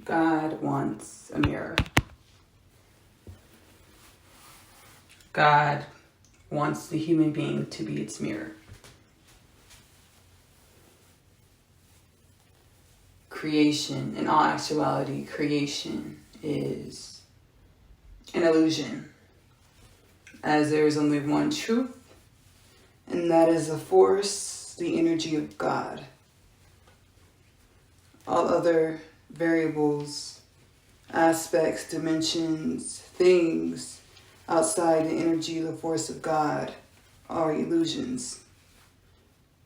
God wants a mirror. God wants the human being to be its mirror. Creation, in all actuality, creation is an illusion, as there is only one truth, and that is the force, the energy of God. All other variables, aspects, dimensions, things outside the energy, the force of God are illusions.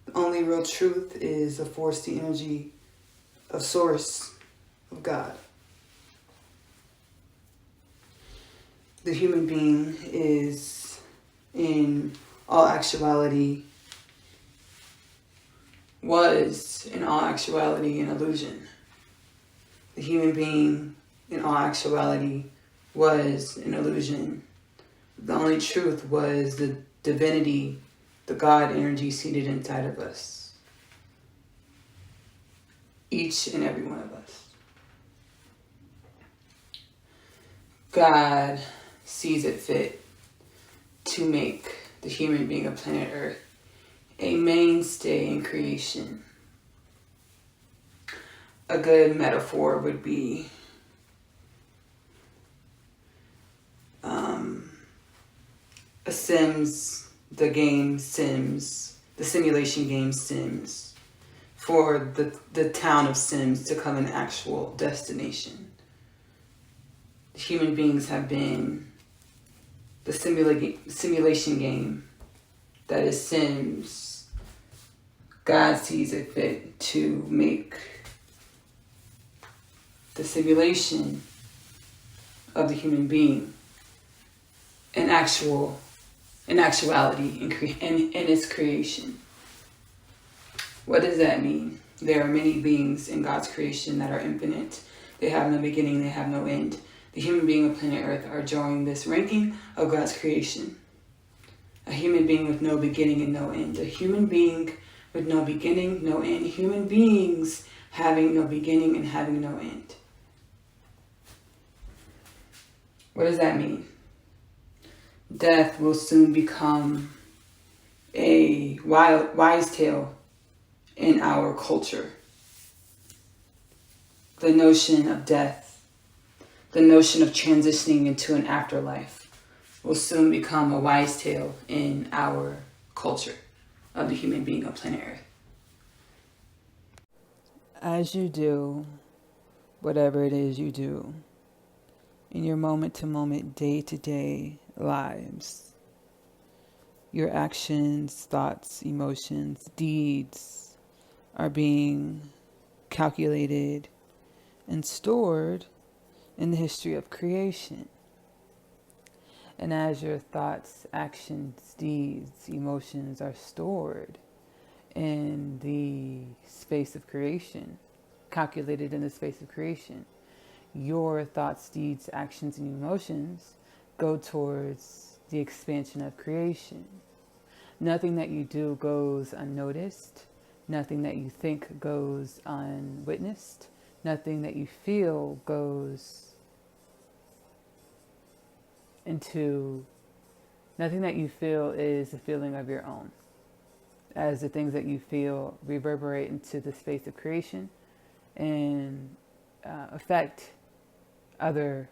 The only real truth is the force, the energy of source of God. The human being is, in all actuality, was in all actuality an illusion. The human being, in all actuality, was an illusion. The only truth was the divinity, the God energy seated inside of us. Each and every one of us. God sees it fit to make the human being of planet Earth a mainstay in creation. A good metaphor would be a Sims, the game Sims, the simulation game Sims, for the town of Sims to become an actual destination. Human beings have been the simulation game that is Sims. God sees it fit to make the simulation of the human being an actuality in its creation. What does that mean? There are many beings in God's creation that are infinite. They have no beginning, they have no end. The human being of planet Earth are joining this ranking of God's creation. A human being with no beginning and no end. A human being with no beginning, no end. Human beings having no beginning and having no end. What does that mean? Death will soon become a wise tale in our culture. The notion of death, the notion of transitioning into an afterlife will soon become a wise tale in our culture of the human being of planet Earth. As you do whatever it is you do in your moment-to-moment, day-to-day lives, your actions, thoughts, emotions, deeds are being calculated and stored in the history of creation. And as your thoughts, actions, deeds, emotions are stored in the space of creation, calculated in the space of creation, your thoughts, deeds, actions, and emotions go towards the expansion of creation. Nothing that you do goes unnoticed. Nothing that you think goes unwitnessed. Nothing that you feel goes into... Nothing that you feel is a feeling of your own. As the things that you feel reverberate into the space of creation and affect other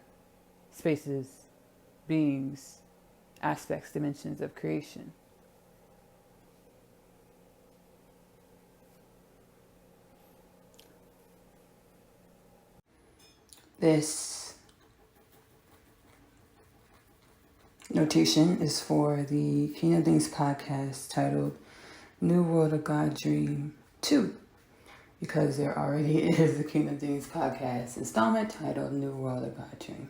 spaces, beings, aspects, dimensions of creation. This notation is for the King of Things podcast titled New World of God Dream 2, because there already is a King of Things podcast installment titled New World of God Dream.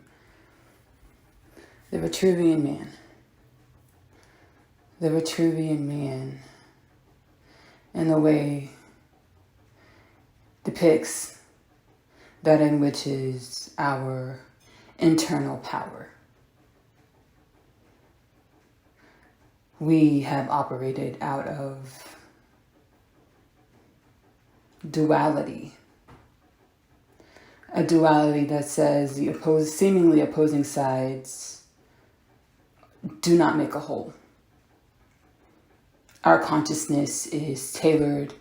The Vitruvian Man. The Vitruvian Man, in a way, depicts that in which is our internal power. We have operated out of duality, a duality that says the seemingly opposing sides do not make a whole. Our consciousness is tailored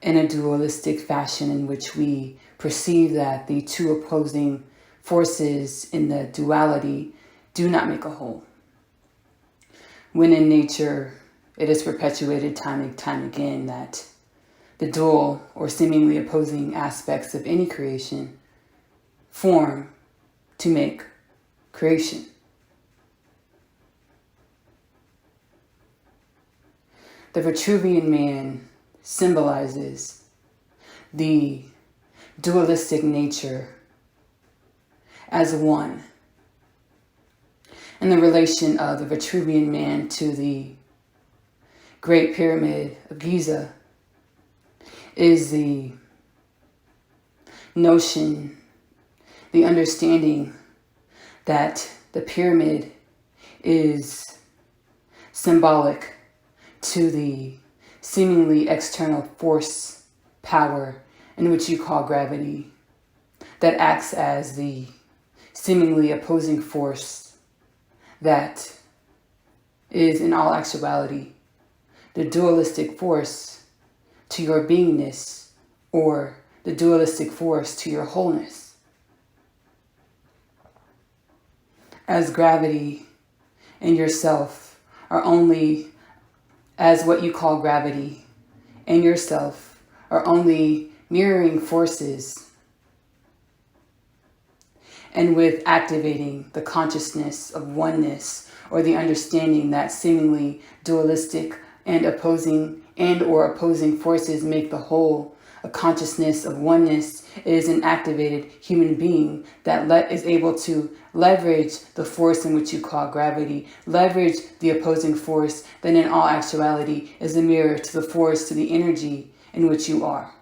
in a dualistic fashion in which we perceive that the two opposing forces in the duality do not make a whole. When in nature, it is perpetuated time and time again that the dual or seemingly opposing aspects of any creation form to make creation. The Vitruvian man symbolizes the dualistic nature as one. And the relation of the Vitruvian man to the Great Pyramid of Giza is the notion, the understanding that the pyramid is symbolic to the seemingly external force, power, in which you call gravity, that acts as the seemingly opposing force that is in all actuality the dualistic force to your beingness or the dualistic force to your wholeness. As gravity and yourself are only, as what you call gravity and yourself are only mirroring forces, and with activating the consciousness of oneness or the understanding that seemingly dualistic and opposing forces make the whole, a consciousness of oneness is an activated human being that is able to leverage the force in which you call gravity, leverage the opposing force that in all actuality is a mirror to the force, to the energy in which you are.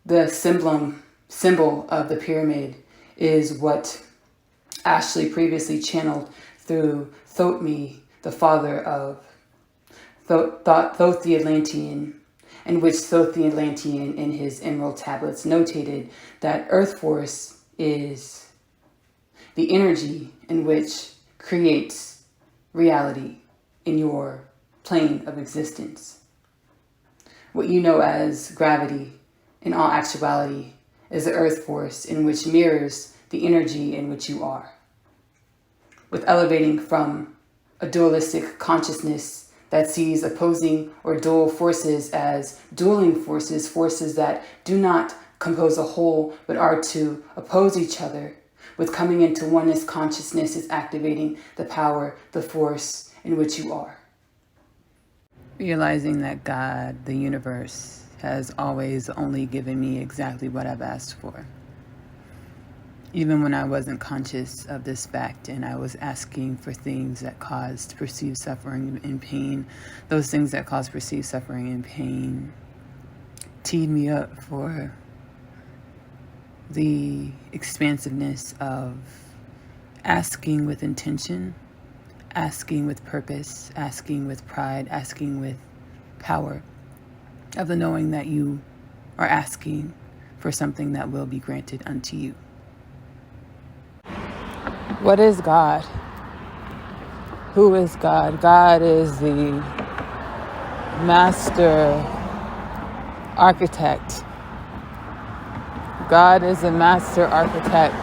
The symbol of the pyramid is what Ashley previously channeled through Thotmi, the father of Thoth the Atlantean, in which Thoth the Atlantean in his emerald tablets notated that Earth Force is the energy in which creates reality in your plane of existence. What you know as gravity, in all actuality, is the Earth Force in which mirrors the energy in which you are. With elevating from a dualistic consciousness that sees opposing or dual forces as dueling forces, forces that do not compose a whole but are to oppose each other, with coming into oneness consciousness is activating the power, the force in which you are. Realizing that God, the universe, has always only given me exactly what I've asked for. Even when I wasn't conscious of this fact and I was asking for things that caused perceived suffering and pain, those things that caused perceived suffering and pain teed me up for the expansiveness of asking with intention, asking with purpose, asking with pride, asking with power, of the knowing that you are asking for something that will be granted unto you. What is God? Who is God? God is the master architect. God is the master architect.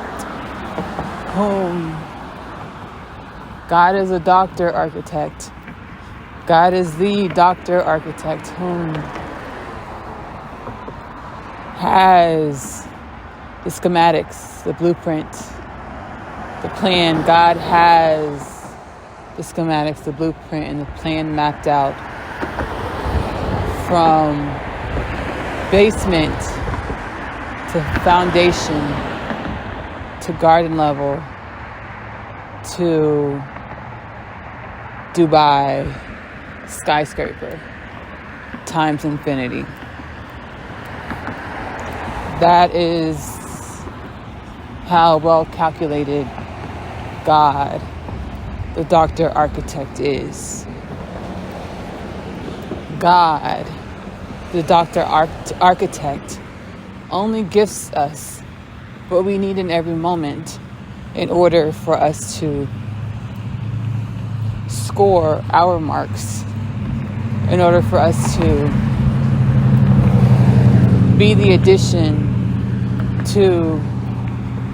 God is a doctor architect. God is the doctor architect whom has the schematics, the blueprint, the plan. God has the schematics, the blueprint, and the plan mapped out from basement to foundation to garden level to Dubai skyscraper times infinity. That is how well calculated God, the doctor architect, is. God, the doctor architect, only gifts us what we need in every moment in order for us to score our marks, in order for us to be the addition to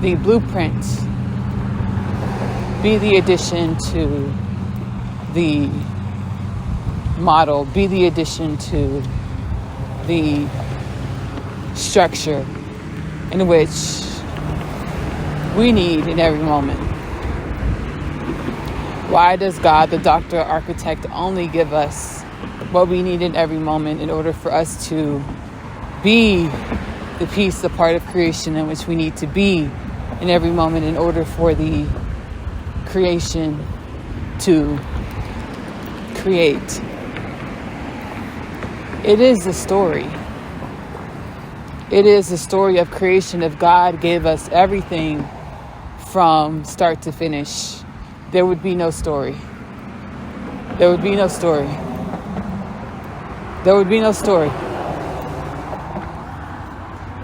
the blueprint, be the addition to the model, be the addition to the structure in which we need in every moment. Why does God, the doctor, architect, only give us what we need in every moment in order for us to be the piece, the part of creation in which we need to be in every moment in order for the creation to create? It is the story. It is the story of creation. If God gave us everything from start to finish, there would be no story. There would be no story. There would be no story.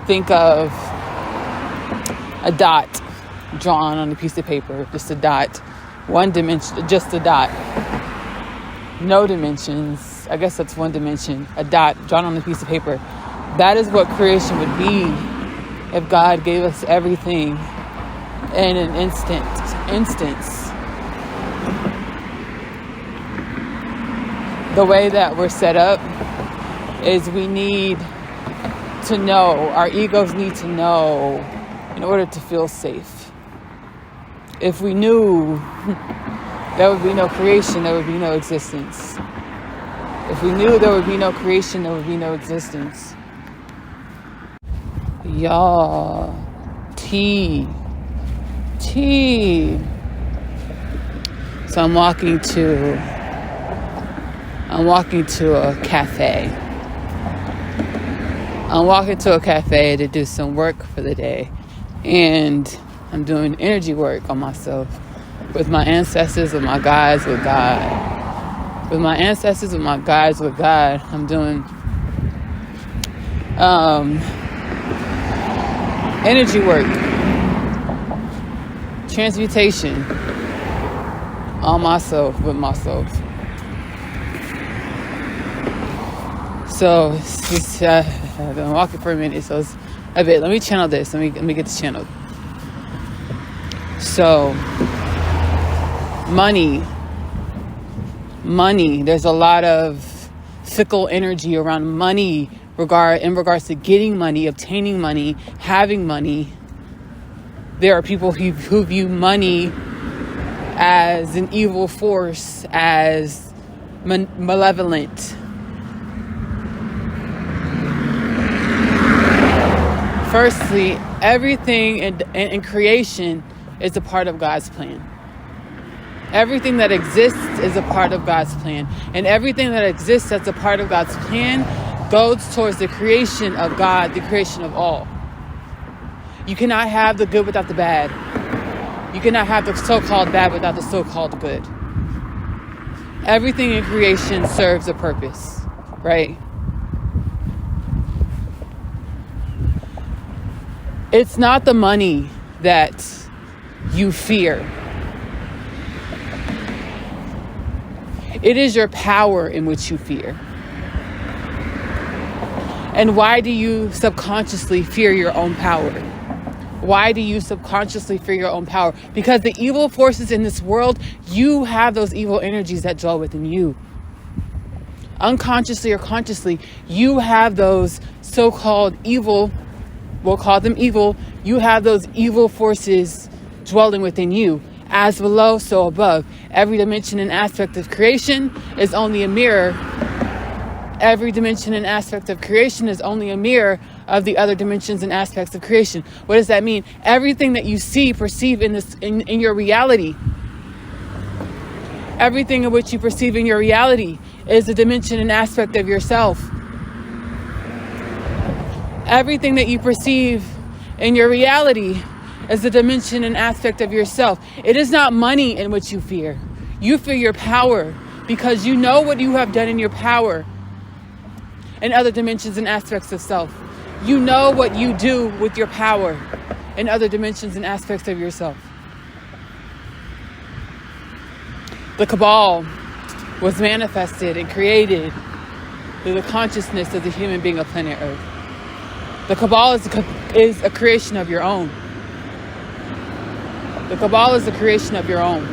Think of a dot drawn on a piece of paper, just a dot, one dimension, just a dot, no dimensions. I guess that's one dimension, a dot drawn on a piece of paper. That is what creation would be if God gave us everything in an instance. The way that we're set up is we need to know, our egos need to know in order to feel safe. If we knew, there would be no creation, there would be no existence. If we knew there would be no creation, there would be no existence. Y'all, tea. So I'm walking to a cafe. I'm walking to a cafe to do some work for the day. And I'm doing energy work on myself with my ancestors, with my guides, with God. With my ancestors, with my guides, with God, I'm doing energy work, transmutation on myself, with myself. So it's just, I've been walking for a minute, so it's a bit. Let me channel this. Let me get this channeled. So, money. There's a lot of fickle energy around money in regards to getting money, obtaining money, having money. There are people who view money as an evil force, as malevolent. Firstly, everything in creation is a part of God's plan. Everything that exists is a part of God's plan. And everything that exists that's a part of God's plan goes towards the creation of God, the creation of all. You cannot have the good without the bad. You cannot have the so-called bad without the so-called good. Everything in creation serves a purpose, right? It's not the money that you fear. It is your power in which you fear. And why do you subconsciously fear your own power? Why do you subconsciously fear your own power? Because the evil forces in this world, you have those evil energies that dwell within you. Unconsciously or consciously, you have those so-called evil, we'll call them evil, you have those evil forces dwelling within you. As below, so above. Every dimension and aspect of creation is only a mirror. Every dimension and aspect of creation is only a mirror of the other dimensions and aspects of creation. What does that mean? Everything that you see, perceive in your reality, everything in which you perceive in your reality is a dimension and aspect of yourself. Everything that you perceive in your reality is a dimension and aspect of yourself. It is not money in which you fear. You fear your power because you know what you have done in your power in other dimensions and aspects of self. You know what you do with your power in other dimensions and aspects of yourself. The Cabal was manifested and created through the consciousness of the human being of planet Earth. The Cabal is a creation of your own. The Cabal is a creation of your own.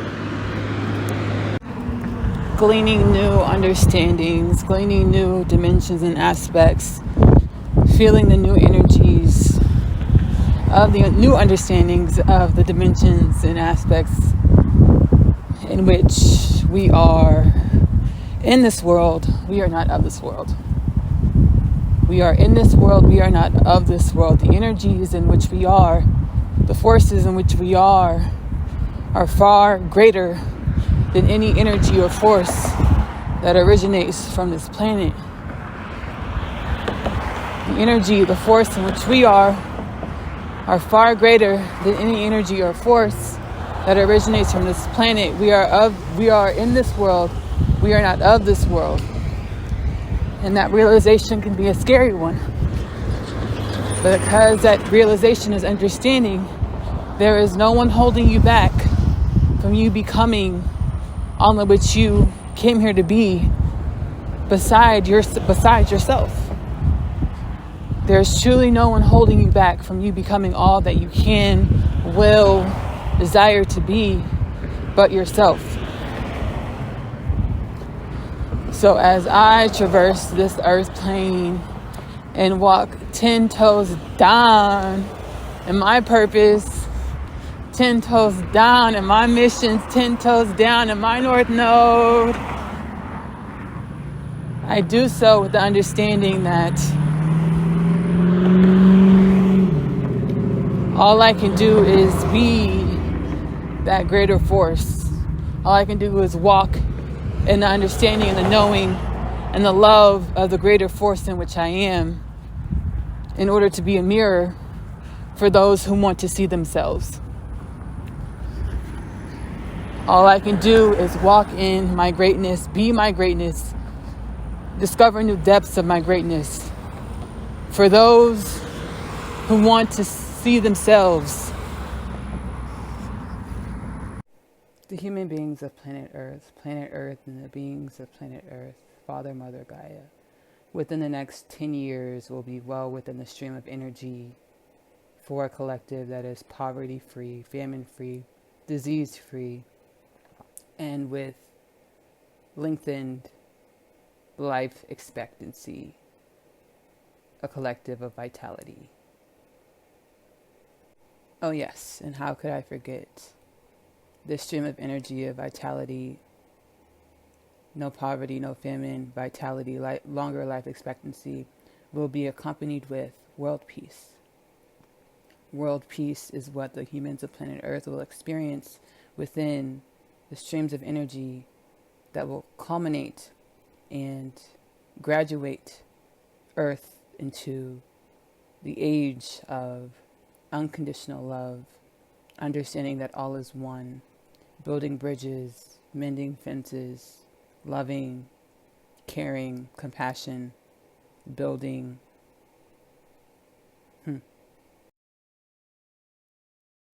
Gleaning new understandings, gleaning new dimensions and aspects, feeling the new energies of the new understandings of the dimensions and aspects in which we are in this world. We are not of this world. We are in this world. We are not of this world. The energies in which we are, the forces in which we are far greater than any energy or force that originates from this planet. The energy, the force in which we are far greater than any energy or force that originates from this planet. We are in this world. We are not of this world. And that realization can be a scary one. But because that realization is understanding, there is no one holding you back from you becoming all of which you came here to be beside yourself. There's truly no one holding you back from you becoming all that you can, will, desire to be but yourself. So as I traverse this earth plane and walk 10 toes down in my purpose, 10 toes down in my missions, 10 toes down in my North Node, I do so with the understanding that all I can do is be that greater force. All I can do is walk in the understanding and the knowing and the love of the greater force in which I am, in order to be a mirror for those who want to see themselves. All I can do is walk in my greatness, be my greatness, discover new depths of my greatness for those who want to see themselves. The human beings of planet Earth and the beings of planet Earth, Father, Mother, Gaia, within the next 10 years will be well within the stream of energy for a collective that is poverty-free, famine-free, disease-free, and with lengthened life expectancy, a collective of vitality. Oh yes, and how could I forget this stream of energy of vitality, no poverty, no famine, vitality, longer life expectancy will be accompanied with world peace. World peace is what the humans of planet Earth will experience within the streams of energy that will culminate and graduate Earth into the age of unconditional love, understanding that all is one, building bridges, mending fences, loving, caring, compassion, building